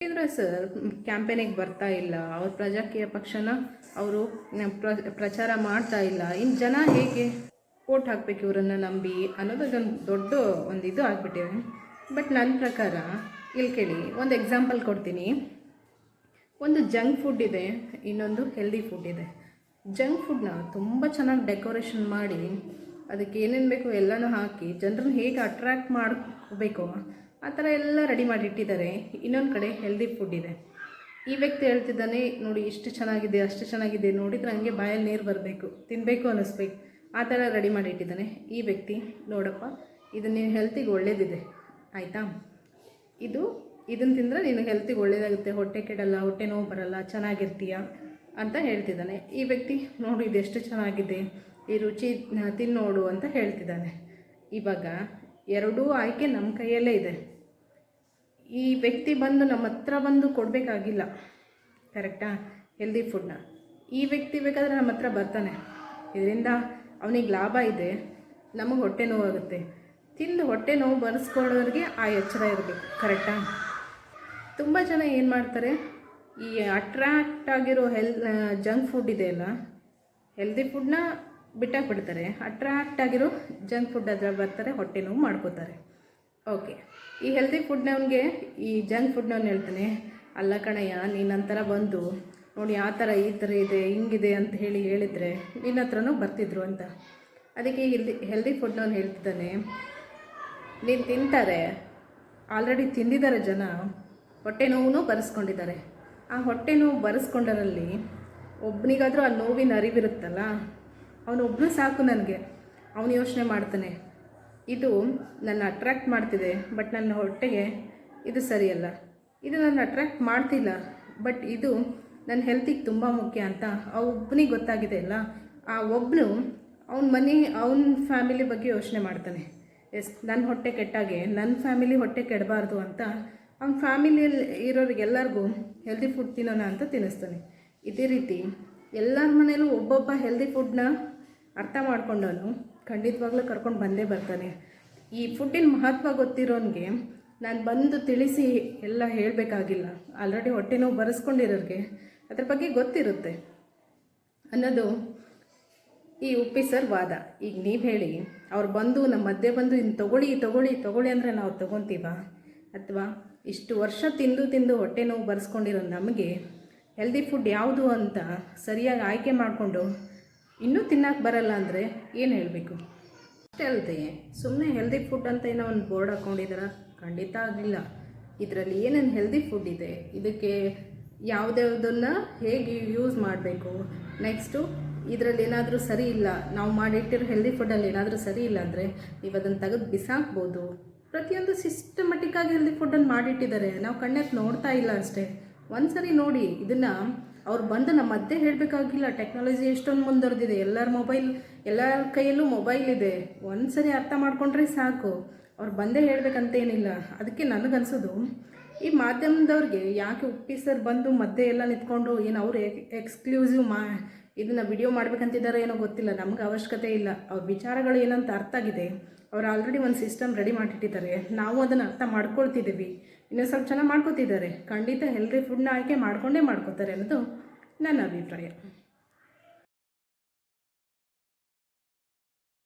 ಕೇಂದ್ರ ಸರ್ ಕ್ಯಾಂಪೇನಿಗೆ ಬರ್ತಾ ಇಲ್ಲ, ಅವ್ರ ಪ್ರಜಾಕೀಯ ಪಕ್ಷನ ಅವರು ಪ್ರಚಾರ ಮಾಡ್ತಾ ಇಲ್ಲ, ಇನ್ನು ಜನ ಹೇಗೆ ವೋಟ್ ಹಾಕಬೇಕು ಇವರನ್ನು ನಂಬಿ ಅನ್ನೋದು ಅದೊಂದು ದೊಡ್ಡ ಒಂದು ಇದು ಆಗಿಬಿಟ್ಟಿದೆ. ಬಟ್ ನನ್ನ ಪ್ರಕಾರ ಇಲ್ಲಿ ಕೇಳಿ, ಒಂದು ಎಕ್ಸಾಂಪಲ್ ಕೊಡ್ತೀನಿ. ಒಂದು ಜಂಕ್ ಫುಡ್ ಇದೆ, ಇನ್ನೊಂದು ಹೆಲ್ದಿ ಫುಡ್ ಇದೆ. ಜಂಕ್ ಫುಡ್ನ ತುಂಬ ಚೆನ್ನಾಗಿ ಡೆಕೋರೇಷನ್ ಮಾಡಿ ಅದಕ್ಕೆ ಏನೇನು ಬೇಕು ಎಲ್ಲನೂ ಹಾಕಿ ಜನರನ್ನ ಹೇಗೆ ಅಟ್ರ್ಯಾಕ್ಟ್ ಮಾಡಬೇಕು ಆ ಥರ ಎಲ್ಲ ರೆಡಿ ಮಾಡಿ ಇಟ್ಟಿದ್ದಾರೆ. ಇನ್ನೊಂದು ಕಡೆ ಹೆಲ್ದಿ ಫುಡ್ ಇದೆ. ಈ ವ್ಯಕ್ತಿ ಹೇಳ್ತಿದ್ದಾನೆ, ನೋಡಿ ಇಷ್ಟು ಚೆನ್ನಾಗಿದೆ ಅಷ್ಟು ಚೆನ್ನಾಗಿದೆ, ನೋಡಿದ್ರೆ ಹಂಗೆ ಬಾಯಲ್ಲಿ ನೀರು ಬರಬೇಕು, ತಿನ್ನಬೇಕು ಅನ್ನಿಸ್ಬೇಕು, ಆ ಥರ ರೆಡಿ ಮಾಡಿ ಇಟ್ಟಿದ್ದಾನೆ. ಈ ವ್ಯಕ್ತಿ ನೋಡಪ್ಪ, ಇದು ನೀನು ಹೆಲ್ತಿಗೆ ಒಳ್ಳೇದಿದೆ ಆಯಿತಾ, ಇದನ್ನು ತಿಂದರೆ ನೀನು ಹೆಲ್ತಿಗೆ ಒಳ್ಳೇದಾಗುತ್ತೆ, ಹೊಟ್ಟೆ ಕೆಡಲ್ಲ, ಹೊಟ್ಟೆ ನೋವು ಬರಲ್ಲ, ಚೆನ್ನಾಗಿರ್ತೀಯ ಅಂತ ಹೇಳ್ತಿದ್ದಾನೆ. ಈ ವ್ಯಕ್ತಿ ನೋಡು ಇದೆಷ್ಟು ಚೆನ್ನಾಗಿದೆ, ಈ ರುಚಿ ತಿನ್ನೋಡು ಅಂತ ಹೇಳ್ತಿದ್ದಾನೆ. ಇವಾಗ ಎರಡೂ ಆಯ್ಕೆ ನಮ್ಮ ಕೈಯಲ್ಲೇ ಇದೆ. ಈ ವ್ಯಕ್ತಿ ಬಂದು ನಮ್ಮ ಹತ್ರ ಬಂದು ಕೊಡಬೇಕಾಗಿಲ್ಲ, ಕರೆಕ್ಟಾ, ಹೆಲ್ದಿ ಫುಡ್ನ. ಈ ವ್ಯಕ್ತಿ ಬೇಕಾದರೆ ನಮ್ಮ ಹತ್ರ ಬರ್ತಾನೆ, ಇದರಿಂದ ಅವನಿಗೆ ಲಾಭ ಇದೆ, ನಮಗೆ ಹೊಟ್ಟೆ ನೋವಾಗುತ್ತೆ. ತಿಂದು ಹೊಟ್ಟೆ ನೋವು ಬರೆಸ್ಕೊಳ್ಳೋರಿಗೆ ಆ ಎಚ್ಚರ ಇರಬೇಕು, ಕರೆಕ್ಟಾ. ತುಂಬ ಜನ ಏನು ಮಾಡ್ತಾರೆ, ಈ ಅಟ್ರ್ಯಾಕ್ಟ್ ಆಗಿರೋ ಜಂಕ್ ಫುಡ್ ಇದೆಯಲ್ಲ, ಹೆಲ್ದಿ ಫುಡ್ನ ಬಿಟ್ಟಾಕ್ಬಿಡ್ತಾರೆ, ಅಟ್ರ್ಯಾಕ್ಟ್ ಆಗಿರೋ ಜಂಕ್ ಫುಡ್ ಹತ್ರ ಬರ್ತಾರೆ, ಹೊಟ್ಟೆ ನೋವು ಮಾಡ್ಕೋತಾರೆ. ಓಕೆ, ಈ ಹೆಲ್ದಿ ಫುಡ್ನವನಿಗೆ ಈ ಜಂಕ್ ಫುಡ್ನವ್ನು ಹೇಳ್ತಾನೆ, ಅಲ್ಲ ಕಣಯ್ಯ, ನೀನು ನಂತರ ಬಂದು ನೋಡಿ ಆ ಥರ ಈ ಥರ ಇದೆ ಹಿಂಗಿದೆ ಅಂತ ಹೇಳಿದರೆ ನಿನ್ನ ಹತ್ರನೂ ಬರ್ತಿದ್ರು ಅಂತ. ಅದಕ್ಕೆ ಹೆಲ್ದಿ ಫುಡ್ನವ್ನು ಹೇಳ್ತಿದ್ದಾನೆ, ನೀನು ತಿಂತಾರೆ, ಆಲ್ರೆಡಿ ತಿಂದಿದ್ದಾರೆ ಜನ, ಹೊಟ್ಟೆ ನೋವು ಬರೆಸ್ಕೊಂಡಿದ್ದಾರೆ. ಆ ಹೊಟ್ಟೆ ನೋವು ಬರೆಸ್ಕೊಂಡರಲ್ಲಿ ಒಬ್ಬನಿಗಾದರೂ ಆ ನೋವಿನ ಅರಿವಿರುತ್ತಲ್ಲ, ಅವನೊಬ್ಬನು ಸಾಕು ನನಗೆ. ಅವನು ಯೋಚನೆ ಮಾಡ್ತಾನೆ, ಇದು ನನ್ನ ಅಟ್ರ್ಯಾಕ್ಟ್ ಮಾಡ್ತಿದೆ, ಬಟ್ ನನ್ನ ಹೊಟ್ಟೆಗೆ ಇದು ಸರಿಯಲ್ಲ, ಇದು ನನ್ನ ಅಟ್ರ್ಯಾಕ್ಟ್ ಮಾಡ್ತಿಲ್ಲ, ಬಟ್ ಇದು ನನ್ನ ಹೆಲ್ತಿಗೆ ತುಂಬ ಮುಖ್ಯ ಅಂತ ಆ ಒಬ್ಬನಿಗೆ ಗೊತ್ತಾಗಿದೆ ಅಲ್ಲ, ಆ ಒಬ್ಬನು ಅವನ ಫ್ಯಾಮಿಲಿ ಬಗ್ಗೆ ಯೋಚನೆ ಮಾಡ್ತಾನೆ. ನನ್ನ ಹೊಟ್ಟೆ ಕೆಟ್ಟಾಗೆ ನನ್ನ ಫ್ಯಾಮಿಲಿ ಹೊಟ್ಟೆ ಕೆಡಬಾರ್ದು ಅಂತ ಅವ್ನ ಫ್ಯಾಮಿಲಿಯಲ್ಲಿ ಇರೋರಿಗೆಲ್ಲರಿಗೂ ಹೆಲ್ದಿ ಫುಡ್ ತಿನ್ನೋಣ ಅಂತ ತಿನ್ನಿಸ್ತಾನೆ. ಇದೇ ರೀತಿ ಎಲ್ಲರ ಮನೇಲೂ ಒಬ್ಬೊಬ್ಬ ಹೆಲ್ದಿ ಫುಡ್ನ ಅರ್ಥ ಮಾಡ್ಕೊಂಡವನು ಖಂಡಿತವಾಗ್ಲೂ ಕರ್ಕೊಂಡು ಬಂದೇ ಬರ್ತಾನೆ. ಈ ಫುಡ್ಡಿನ ಮಹತ್ವ ಗೊತ್ತಿರೋನಿಗೆ ನಾನು ಬಂದು ತಿಳಿಸಿ ಎಲ್ಲ ಹೇಳಬೇಕಾಗಿಲ್ಲ, ಆಲ್ರೆಡಿ ಹೊಟ್ಟೆ ನೋವು ಬರೆಸ್ಕೊಂಡಿರೋರಿಗೆ ಅದ್ರ ಬಗ್ಗೆ ಗೊತ್ತಿರುತ್ತೆ ಅನ್ನೋದು ಈ ಉಪ್ಪಿ ಸರ್ ವಾದ. ಈಗ ನೀವು ಹೇಳಿ, ಅವ್ರು ಬಂದು ನಮ್ಮ ಮಧ್ಯೆ ಬಂದು ಇನ್ನು ತೊಗೊಳ್ಳಿ ಅಂದರೆ ನಾವು ತೊಗೊತೀವ? ಅಥವಾ ಇಷ್ಟು ವರ್ಷ ತಿಂದು ಹೊಟ್ಟೆ ನೋವು ಬರೆಸ್ಕೊಂಡಿರೋ ನಮಗೆ ಹೆಲ್ದಿ ಫುಡ್ ಯಾವುದು ಅಂತ ಸರಿಯಾಗಿ ಆಯ್ಕೆ ಮಾಡಿಕೊಂಡು ಇನ್ನೂ ತಿನ್ನೋಕ್ಕೆ ಬರಲ್ಲ ಅಂದರೆ ಏನು ಹೇಳಬೇಕು? ಅಷ್ಟೇ ಅಲ್ಲದೆ ಸುಮ್ಮನೆ ಹೆಲ್ದಿ ಫುಡ್ ಅಂತ ಏನೋ ಒಂದು ಬೋರ್ಡ್ ಹಾಕ್ಕೊಂಡಿದ್ದಾರ? ಖಂಡಿತ ಆಗಲಿಲ್ಲ. ಇದರಲ್ಲಿ ಏನೇನು ಹೆಲ್ದಿ ಫುಡ್ ಇದೆ, ಇದಕ್ಕೆ ಯಾವುದ್ಯಾವುದನ್ನು ಹೇಗೆ ಯೂಸ್ ಮಾಡಬೇಕು, ನೆಕ್ಸ್ಟು ಇದರಲ್ಲಿ ಏನಾದರೂ ಸರಿ ಇಲ್ಲ, ನಾವು ಮಾಡಿಟ್ಟಿರೋ ಹೆಲ್ದಿ ಫುಡ್ಡಲ್ಲಿ ಏನಾದರೂ ಸರಿ ಇಲ್ಲ ಅಂದರೆ ನೀವು ಅದನ್ನು ತೆಗೆದು ಬಿಸಾಕ್ಬೋದು. ಪ್ರತಿಯೊಂದು ಸಿಸ್ಟಮೆಟಿಕ್ಕಾಗಿ ಹೆಲ್ದಿ ಫುಡ್ಡನ್ನು ಮಾಡಿಟ್ಟಿದ್ದಾರೆ, ನಾವು ಕಣ್ಣೆತ್ತು ನೋಡ್ತಾ ಇಲ್ಲ ಅಷ್ಟೇ. ಒಂದು ಸರಿ ನೋಡಿ, ಇದನ್ನು ಅವ್ರು ಬಂದು ನಮ್ಮ ಮಧ್ಯೆ ಹೇಳಬೇಕಾಗಿಲ್ಲ. ಟೆಕ್ನಾಲಜಿ ಎಷ್ಟೊಂದು ಮುಂದುವರೆದಿದೆ, ಎಲ್ಲರ ಕೈಯಲ್ಲೂ ಮೊಬೈಲ್ ಇದೆ. ಒಂದು ಸರಿ ಅರ್ಥ ಮಾಡ್ಕೊಂಡ್ರೆ ಸಾಕು, ಅವ್ರು ಬಂದೇ ಹೇಳಬೇಕಂತೇನಿಲ್ಲ. ಅದಕ್ಕೆ ನನಗನ್ಸೋದು, ಈ ಮಾಧ್ಯಮದವ್ರಿಗೆ ಯಾಕೆ ಉಪ್ಪಿ ಸರ್ ಬಂದು ಮಧ್ಯೆ ಎಲ್ಲ ನಿಂತ್ಕೊಂಡು ಏನು ಅವರು ಎಕ್ಸ್ಕ್ಲೂಸಿವ್ ಇದನ್ನು ವಿಡಿಯೋ ಮಾಡಬೇಕಂತಿದ್ದಾರೋ ಏನೋ ಗೊತ್ತಿಲ್ಲ, ನಮ್ಗೆ ಅವಶ್ಯಕತೆ ಇಲ್ಲ. ಅವ್ರ ವಿಚಾರಗಳು ಏನಂತ ಅರ್ಥ ಆಗಿದೆ, ಅವ್ರು ಆಲ್ರೆಡಿ ಒಂದು ಸಿಸ್ಟಮ್ ರೆಡಿ ಮಾಡಿಟ್ಟಿದ್ದಾರೆ, ನಾವು ಅದನ್ನು ಅರ್ಥ ಮಾಡ್ಕೊಳ್ತಿದ್ದೀವಿ, ಇನ್ನೂ ಸ್ವಲ್ಪ ಚೆನ್ನಾಗಿ ಮಾಡ್ಕೋತಿದ್ದಾರೆ. ಖಂಡಿತ ಹೆಲ್ದಿ ಫುಡ್ನ ಆಯ್ಕೆ ಮಾಡ್ಕೊಂಡೇ ಮಾಡ್ಕೋತಾರೆ ಅನ್ನೋದು ನನ್ನ ಅಭಿಪ್ರಾಯ.